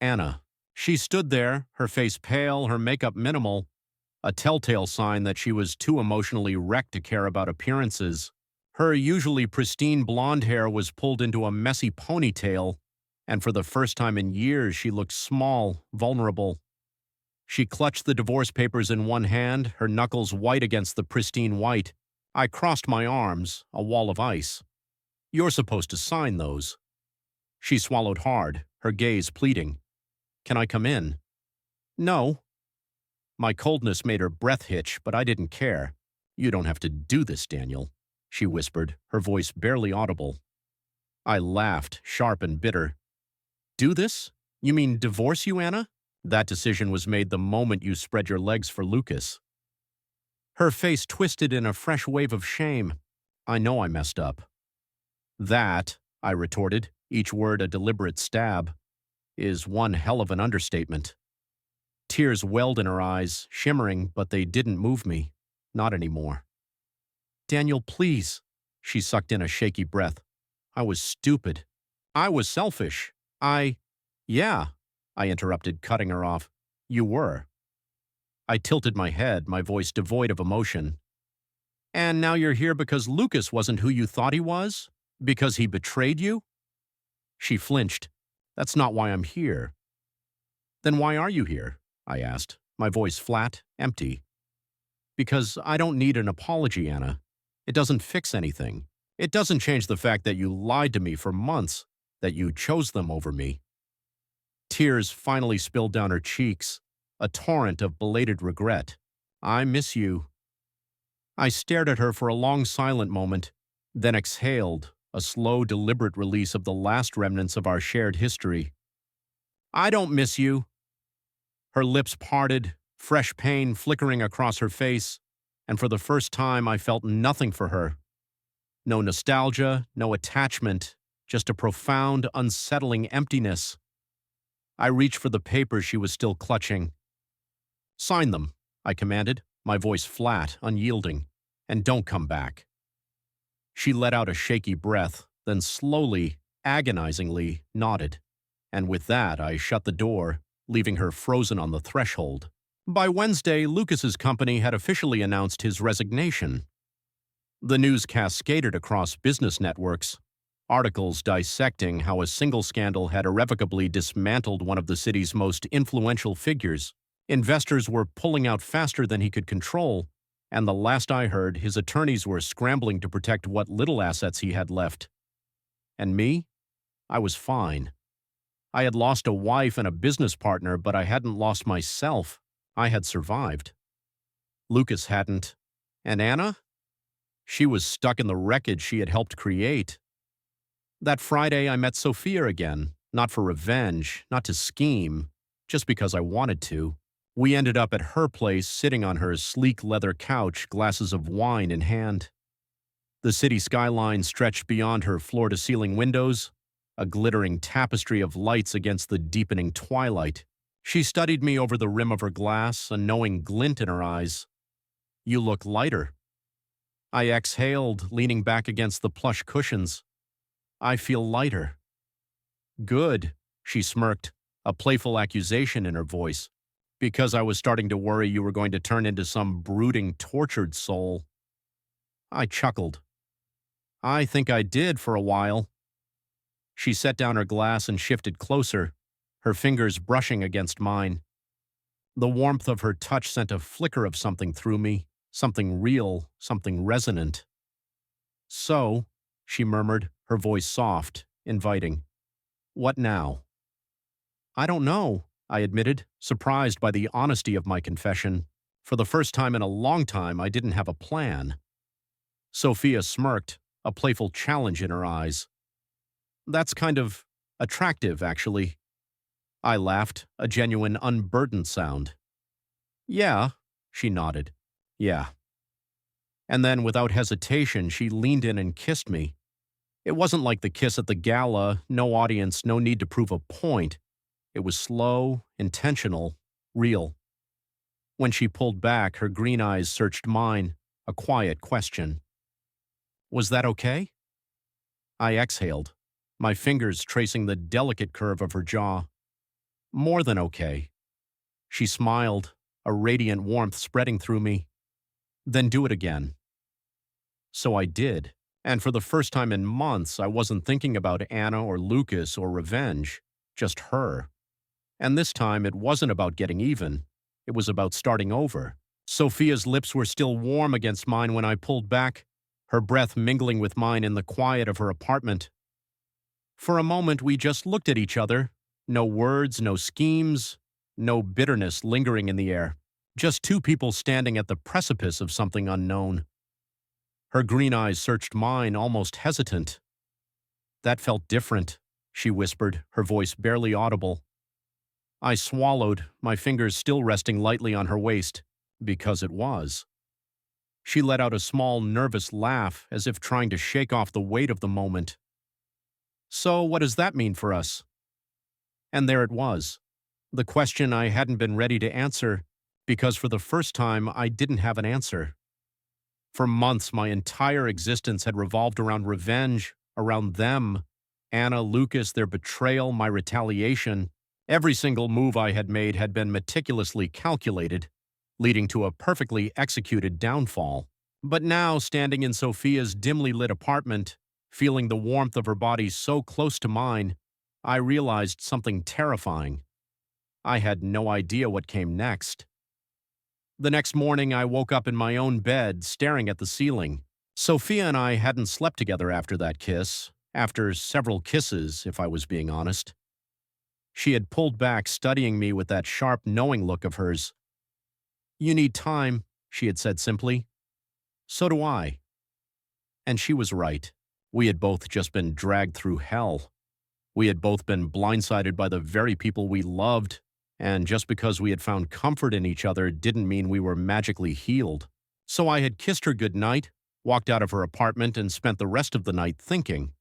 Anna. She stood there, her face pale, her makeup minimal, a telltale sign that she was too emotionally wrecked to care about appearances. Her usually pristine blonde hair was pulled into a messy ponytail, and for the first time in years she looked small, vulnerable. She clutched the divorce papers in one hand, her knuckles white against the pristine white. I crossed my arms, a wall of ice. "You're supposed to sign those." She swallowed hard, her gaze pleading. "Can I come in?" "No." My coldness made her breath hitch, but I didn't care. "You don't have to do this, Daniel," she whispered, her voice barely audible. I laughed, sharp and bitter. "Do this? You mean divorce you, Anna? That decision was made the moment you spread your legs for Lucas." Her face twisted in a fresh wave of shame. "I know I messed up." "That," I retorted, each word a deliberate stab, "is one hell of an understatement." Tears welled in her eyes, shimmering, but they didn't move me. Not anymore. "Daniel, please." She sucked in a shaky breath. "I was stupid. I was selfish. Yeah," I interrupted, cutting her off. "You were." I tilted my head, my voice devoid of emotion. "And now you're here because Lucas wasn't who you thought he was? Because he betrayed you?" She flinched. "That's not why I'm here." "Then why are you here?" I asked, my voice flat, empty. "Because I don't need an apology, Anna. It doesn't fix anything. It doesn't change the fact that you lied to me for months, that you chose them over me." Tears finally spilled down her cheeks, a torrent of belated regret. "I miss you." I stared at her for a long silent moment, then exhaled, a slow, deliberate release of the last remnants of our shared history. "I don't miss you." Her lips parted, fresh pain flickering across her face, and for the first time I felt nothing for her. No nostalgia, no attachment, just a profound, unsettling emptiness. I reached for the papers she was still clutching. "Sign them," I commanded, my voice flat, unyielding, "and don't come back." She let out a shaky breath, then slowly, agonizingly, nodded. And with that, I shut the door, leaving her frozen on the threshold. By Wednesday, Lucas's company had officially announced his resignation. The news cascaded across business networks, articles dissecting how a single scandal had irrevocably dismantled one of the city's most influential figures. Investors were pulling out faster than he could control, and the last I heard, his attorneys were scrambling to protect what little assets he had left. And me? I was fine. I had lost a wife and a business partner, but I hadn't lost myself. I had survived. Lucas hadn't. And Anna? She was stuck in the wreckage she had helped create. That Friday, I met Sophia again, not for revenge, not to scheme, just because I wanted to. We ended up at her place, sitting on her sleek leather couch, glasses of wine in hand. The city skyline stretched beyond her floor-to-ceiling windows, a glittering tapestry of lights against the deepening twilight. She studied me over the rim of her glass, a knowing glint in her eyes. "You look lighter." I exhaled, leaning back against the plush cushions. "I feel lighter." "Good," she smirked, a playful accusation in her voice. "Because I was starting to worry you were going to turn into some brooding, tortured soul." I chuckled. "I think I did for a while." She set down her glass and shifted closer, her fingers brushing against mine. The warmth of her touch sent a flicker of something through me, something real, something resonant. "So," she murmured, her voice soft, inviting. "What now?" "I don't know," I admitted, surprised by the honesty of my confession. For the first time in a long time, I didn't have a plan. Sophia smirked, a playful challenge in her eyes. "That's kind of attractive, actually." I laughed, a genuine unburdened sound. "Yeah," she nodded. "Yeah." And then, without hesitation, she leaned in and kissed me. It wasn't like the kiss at the gala, no audience, no need to prove a point. It was slow, intentional, real. When she pulled back, her green eyes searched mine, a quiet question. "Was that okay?" I exhaled, my fingers tracing the delicate curve of her jaw. "More than okay." She smiled, a radiant warmth spreading through me. Then do it again. So I did, and for the first time in months, I wasn't thinking about Anna or Lucas or revenge, just her. And this time, it wasn't about getting even. It was about starting over. Sophia's lips were still warm against mine when I pulled back, her breath mingling with mine in the quiet of her apartment. For a moment, we just looked at each other. No words, no schemes, no bitterness lingering in the air. Just two people standing at the precipice of something unknown. Her green eyes searched mine, almost hesitant. "That felt different," she whispered, her voice barely audible. I swallowed, my fingers still resting lightly on her waist, because it was. She let out a small, nervous laugh, as if trying to shake off the weight of the moment. "So what does that mean for us?" And there it was, the question I hadn't been ready to answer, because for the first time I didn't have an answer. For months, my entire existence had revolved around revenge, around them, Anna, Lucas, their betrayal, my retaliation. Every single move I had made had been meticulously calculated, leading to a perfectly executed downfall. But now, standing in Sophia's dimly lit apartment, feeling the warmth of her body so close to mine, I realized something terrifying. I had no idea what came next. The next morning, I woke up in my own bed, staring at the ceiling. Sophia and I hadn't slept together after that kiss, after several kisses, if I was being honest. She had pulled back, studying me with that sharp, knowing look of hers. "You need time," she had said simply. "So do I." And she was right. We had both just been dragged through hell. We had both been blindsided by the very people we loved, and just because we had found comfort in each other didn't mean we were magically healed. So I had kissed her goodnight, walked out of her apartment, and spent the rest of the night thinking.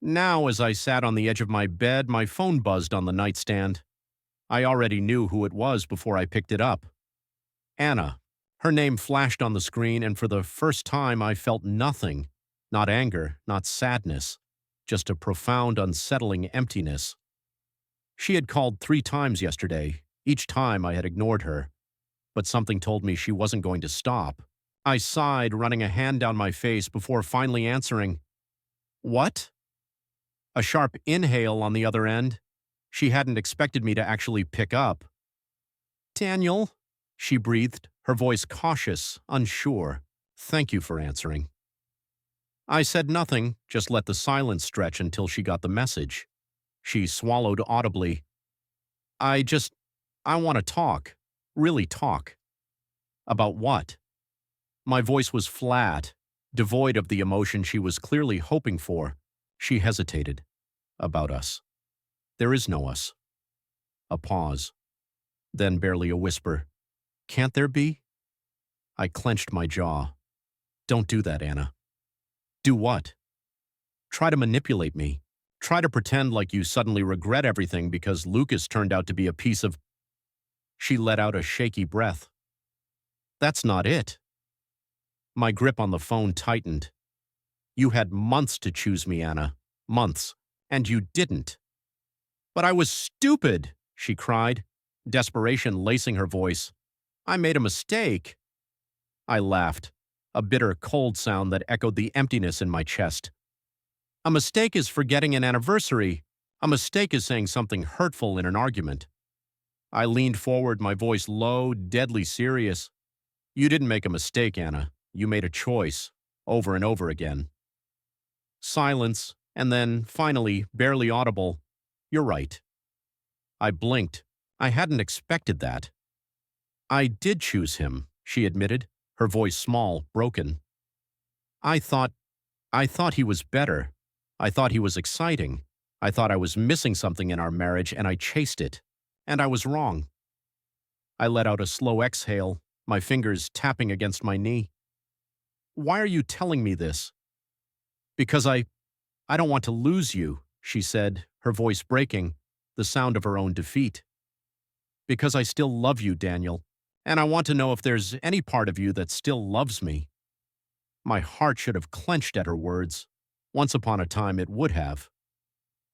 Now, as I sat on the edge of my bed, my phone buzzed on the nightstand. I already knew who it was before I picked it up. Anna. Her name flashed on the screen, and for the first time I felt nothing. Not anger, not sadness. Just a profound, unsettling emptiness. She had called 3 times yesterday. Each time I had ignored her. But something told me she wasn't going to stop. I sighed, running a hand down my face before finally answering. "What?" A sharp inhale on the other end. She hadn't expected me to actually pick up. "Daniel," she breathed, her voice cautious, unsure. "Thank you for answering." I said nothing, just let the silence stretch until she got the message. She swallowed audibly. I want to talk. Really talk." "About what?" My voice was flat, devoid of the emotion she was clearly hoping for. She hesitated. "About us." "There is no us." A pause. Then barely a whisper. "Can't there be?" I clenched my jaw. "Don't do that, Anna." "Do what?" "Try to manipulate me. Try to pretend like you suddenly regret everything because Lucas turned out to be a piece of—" She let out a shaky breath. "That's not it." My grip on the phone tightened. "You had months to choose me, Anna. Months. And you didn't." "But I was stupid," she cried, desperation lacing her voice. "I made a mistake." I laughed, a bitter, cold sound that echoed the emptiness in my chest. "A mistake is forgetting an anniversary. A mistake is saying something hurtful in an argument." I leaned forward, my voice low, deadly serious. "You didn't make a mistake, Anna. You made a choice, over and over again." Silence, and then, finally, barely audible, "You're right." I blinked. I hadn't expected that. "I did choose him," she admitted, her voice small, broken. I thought he was better. I thought he was exciting. I thought I was missing something in our marriage, and I chased it. And I was wrong." I let out a slow exhale, my fingers tapping against my knee. "Why are you telling me this?" "Because I don't want to lose you," she said, her voice breaking, the sound of her own defeat. "Because I still love you, Daniel, and I want to know if there's any part of you that still loves me." My heart should have clenched at her words. Once upon a time it would have.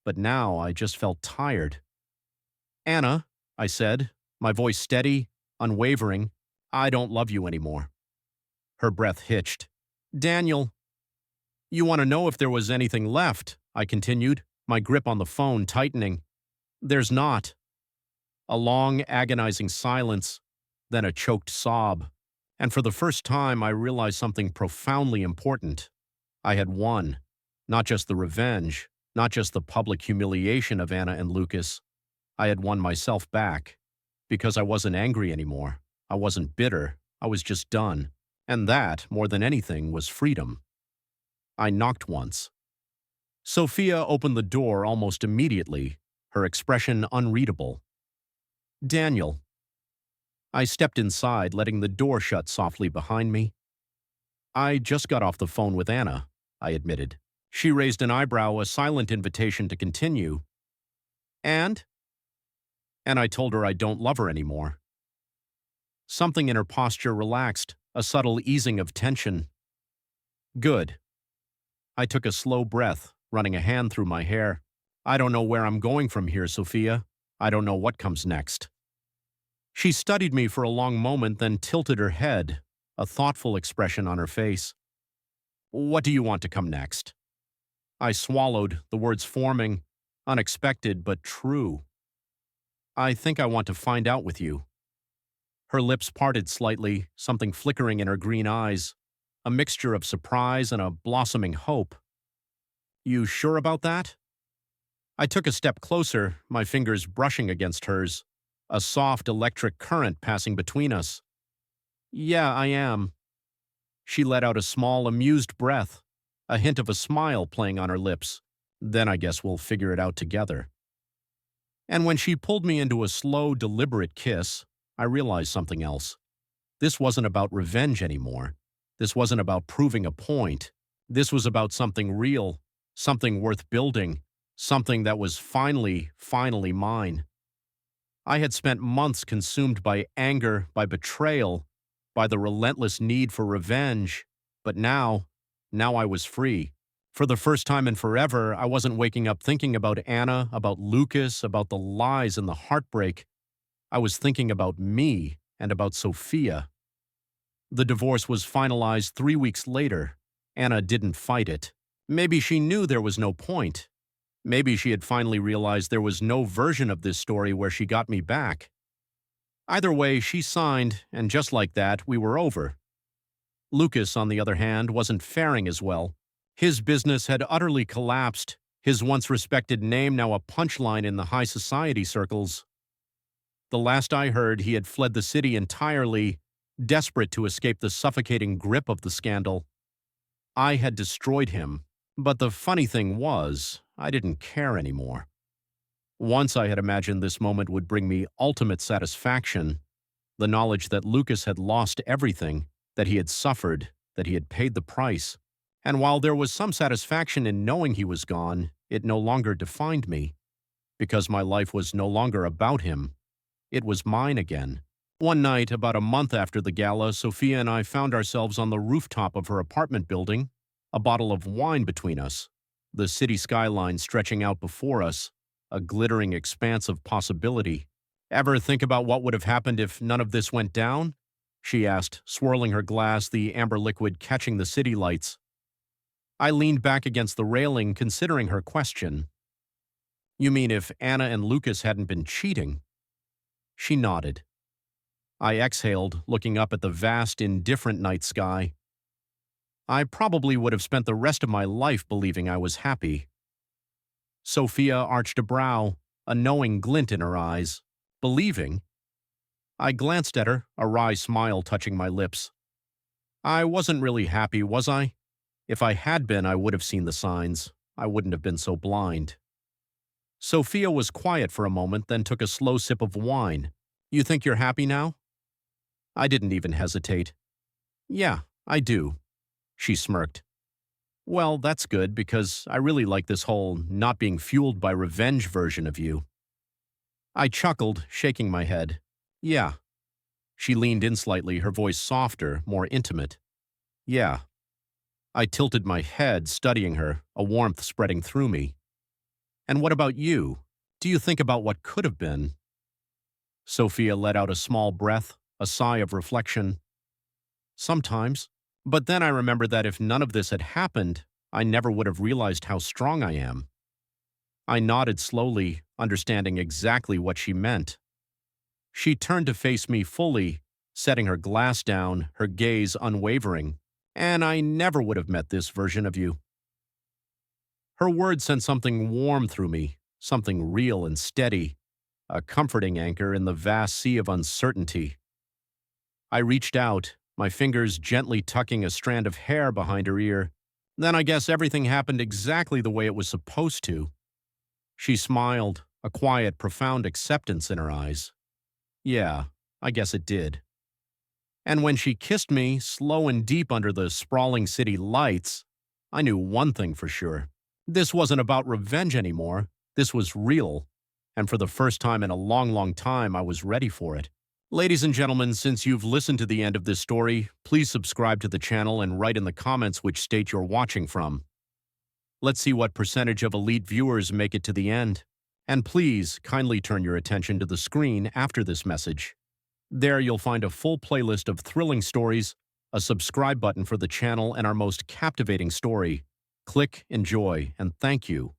But now I just felt tired. "Anna," I said, my voice steady, unwavering, "I don't love you anymore." Her breath hitched. "Daniel, you want to know if there was anything left?" I continued, my grip on the phone tightening. "There's not." A long, agonizing silence, then a choked sob. And for the first time, I realized something profoundly important. I had won. Not just the revenge, not just the public humiliation of Anna and Lucas. I had won myself back. Because I wasn't angry anymore. I wasn't bitter. I was just done. And that, more than anything, was freedom. I knocked once. Sophia opened the door almost immediately, her expression unreadable. "Daniel." I stepped inside, letting the door shut softly behind me. "I just got off the phone with Anna," I admitted. She raised an eyebrow, a silent invitation to continue. "And?" "And I told her I don't love her anymore." Something in her posture relaxed, a subtle easing of tension. "Good." I took a slow breath, running a hand through my hair. "I don't know where I'm going from here, Sophia. I don't know what comes next." She studied me for a long moment, then tilted her head, a thoughtful expression on her face. "What do you want to come next?" I swallowed, the words forming, unexpected but true. "I think I want to find out with you." Her lips parted slightly, something flickering in her green eyes, a mixture of surprise and a blossoming hope. "You sure about that?" I took a step closer, my fingers brushing against hers, a soft electric current passing between us. "Yeah, I am." She let out a small, amused breath, a hint of a smile playing on her lips. "Then I guess we'll figure it out together." And when she pulled me into a slow, deliberate kiss, I realized something else. This wasn't about revenge anymore. This wasn't about proving a point. This was about something real, something worth building, something that was finally mine. I had spent months consumed by anger, by betrayal, by the relentless need for revenge. But now I was free. For the first time in forever, I wasn't waking up thinking about Anna, about Lucas, about the lies and the heartbreak. I was thinking about me and about Sophia. The divorce was finalized 3 weeks later. Anna didn't fight it. Maybe she knew there was no point. Maybe she had finally realized there was no version of this story where she got me back. Either way, she signed, and just like that, we were over. Lucas, on the other hand, wasn't faring as well. His business had utterly collapsed, his once respected name now a punchline in the high society circles. The last I heard, he had fled the city entirely, desperate to escape the suffocating grip of the scandal. I had destroyed him, but the funny thing was, I didn't care anymore. Once I had imagined this moment would bring me ultimate satisfaction, the knowledge that Lucas had lost everything, that he had suffered, that he had paid the price. And while there was some satisfaction in knowing he was gone, it no longer defined me, because my life was no longer about him. It was mine again. One night, about a month after the gala, Sophia and I found ourselves on the rooftop of her apartment building, a bottle of wine between us, the city skyline stretching out before us, a glittering expanse of possibility. "Ever think about what would have happened if none of this went down?" she asked, swirling her glass, the amber liquid catching the city lights. I leaned back against the railing, considering her question. "You mean if Anna and Lucas hadn't been cheating?" She nodded. I exhaled, looking up at the vast, indifferent night sky. I probably would have spent the rest of my life believing I was happy. Sophia arched a brow, a knowing glint in her eyes. Believing? I glanced at her, a wry smile touching my lips. I wasn't really happy, was I? If I had been, I would have seen the signs. I wouldn't have been so blind. Sophia was quiet for a moment, then took a slow sip of wine. "You think you're happy now?" I didn't even hesitate. "Yeah, I do," she smirked. "Well, that's good, because I really like this whole not being fueled by revenge version of you." I chuckled, shaking my head. "Yeah." She leaned in slightly, her voice softer, more intimate. "Yeah." I tilted my head, studying her, a warmth spreading through me. "And what about you? Do you think about what could have been?" Sophia let out a small breath, a sigh of reflection. Sometimes. But then I remember that if none of this had happened, I never would have realized how strong I am. I nodded slowly, understanding exactly what she meant. She turned to face me fully, setting her glass down, her gaze unwavering. And I never would have met this version of you. Her words sent something warm through me, something real and steady, a comforting anchor in the vast sea of uncertainty. I reached out, my fingers gently tucking a strand of hair behind her ear. Then I guess everything happened exactly the way it was supposed to. She smiled, a quiet, profound acceptance in her eyes. Yeah, I guess it did. And when she kissed me, slow and deep under the sprawling city lights, I knew one thing for sure. This wasn't about revenge anymore. This was real. And for the first time in a long, long time, I was ready for it. Ladies and gentlemen, since you've listened to the end of this story, please subscribe to the channel and write in the comments which state you're watching from. Let's see what percentage of elite viewers make it to the end. And please, kindly turn your attention to the screen after this message. There you'll find a full playlist of thrilling stories, a subscribe button for the channel, and our most captivating story. Click, enjoy, and thank you.